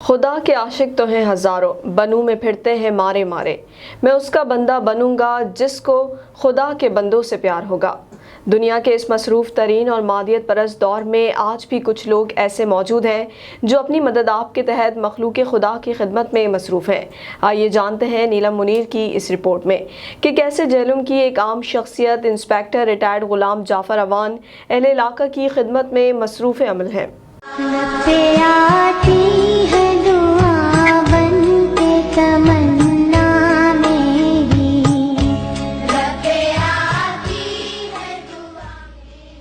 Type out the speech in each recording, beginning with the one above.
खुदा के आशिक तो हैं हज़ारों, बनू में फिरते हैं मारे मारे। मैं उसका बंदा बनूंगा जिसको खुदा के बंदों से प्यार होगा। दुनिया के इस मसरूफ़ तरीन और मादियत परस्त दौर में आज भी कुछ लोग ऐसे मौजूद हैं जो अपनी मदद आप के तहत मखलूक खुदा की खिदमत में मसरूफ़ हैं। आइए जानते हैं नीलम मुनीर की इस रिपोर्ट में कि कैसे जेहलम की एक आम शख्सियत इंस्पेक्टर रिटायर्ड गुलाम जाफ़र अवान अहले इलाका की खिदमत में मसरूफ़ अमल हैं।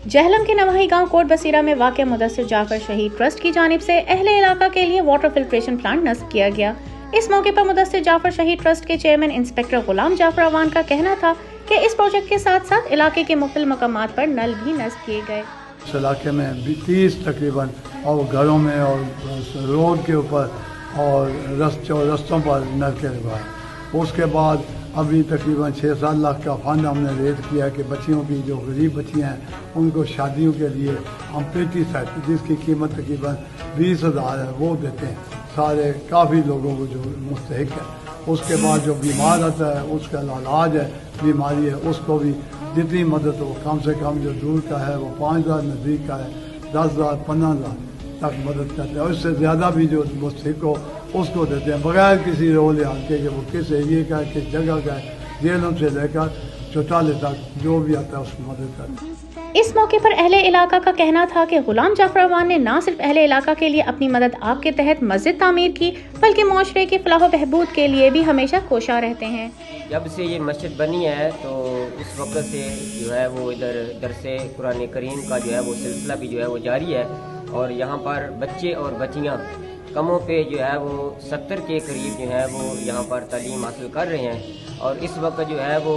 जेहलम के नवाही गांव कोट बसीरा में वाक़ मुदस्सिर जाफर शहीद ट्रस्ट की जानिब से अहले इलाका के लिए वाटर फिल्ट्रेशन प्लांट नस्ब किया गया। इस मौके पर मुदस्सिर जाफर शहीद ट्रस्ट के चेयरमैन इंस्पेक्टर गुलाम जाफर अवान का कहना था कि इस प्रोजेक्ट के साथ साथ इलाके के मुख्तलिफ मकामात पर नल भी नस्ब किए गए। इस इलाके में 30 तकरीबन और घरों में और रोड के ऊपर और रस्तों पर नल के लगवाए। उसके बाद अभी तकरीबन 6-7 लाख का फंड हमने रेज किया कि बच्चियों की जो गरीब बच्चियाँ हैं उनको शादियों के लिए हम पेटी सेट जिसकी कीमत तकरीबन 20,000 है वो देते हैं सारे काफ़ी लोगों को जो मुस्तहिक है। उसके बाद जो बीमार आता है उसका इलाज है बीमारी है उसको भी जितनी मदद हो कम से कम जो दूर का है वो 5,000 नज़दीक का है 10,000 15,000 तक मदद करते हैं और इससे ज़्यादा भी जो मुस्तहिक हो उसको देते हैं बगैर किसी रोल हाल के कि वो किस एरिए का है किस जगह का है। जेलों से लेकर चौटाले तक जो भी आता है उसको मदद करते हैं। इस मौके पर अहले इलाका का कहना था कि गुलाम जाफर अवान ने न सिर्फ अहले इलाका के लिए अपनी मदद आपके तहत मस्जिद तामीर की बल्कि मुआशरे की फलाह व बहबूद के लिए भी हमेशा कोशा रहते हैं। जब से ये मस्जिद बनी है तो उस वक्त से जो है वो इधर दरसे कुरान करीम का जो है वो सिलसिला भी जो है वो जारी है और यहाँ पर बच्चे और बच्चियाँ कमों पे जो है वो 70 के करीब जो है वो यहाँ पर तालीम हासिल कर रहे हैं और इस वक्त जो है वो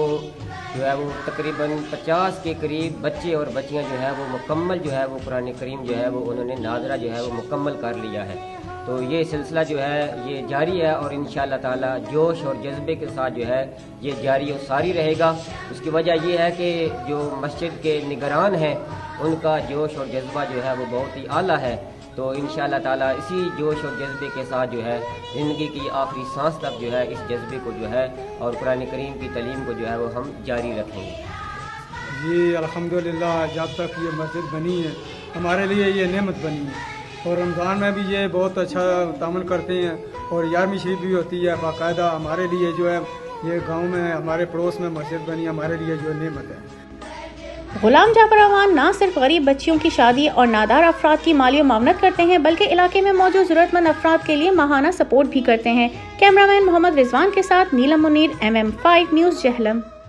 तकरीबन 50 के करीब बच्चे और बच्चियाँ जो है वो मुकम्मल जो है वो कुरान करीम जो है वो उन्होंने नादरा जो है वो मुकम्मल कर लिया है। तो ये सिलसिला जो है ये जारी है और इंशाअल्लाह ताला जोश और जज्बे के साथ जो है ये जारी और सारी रहेगा। उसकी वजह ये है कि जो मस्जिद के निगरान हैं उनका जोश और जज्बा जो है वो बहुत ही आला है। तो इंशाअल्लाह ताला इसी जोश और जज्बे के साथ जो है ज़िंदगी की आखिरी सांस तक जो है इस जज्बे को जो है और कुरान करीम की तालीम को जो है वो हम जारी रखेंगे। जी अल्हम्दुलिल्लाह जब तक ये मस्जिद बनी है हमारे लिए ये नेमत बनी है और रमज़ान में भी ये बहुत अच्छा तामल करते हैं और 11वीं शरीफ भी होती है बाकायदा। हमारे लिए जो है ये गाँव में हमारे पड़ोस में मस्जिद बनी हमारे लिए जो नेमत है। गुलाम जाफर अवान न सिर्फ गरीब बच्चियों की शादी और नादार अफराद की माली मामनत करते हैं बल्कि इलाके में मौजूद ज़रूरतमंद अफराद के लिए माहाना सपोर्ट भी करते हैं। कैमरामैन मोहम्मद रिजवान के साथ नीलम मुनीर, MM5 न्यूज़, जेहलम।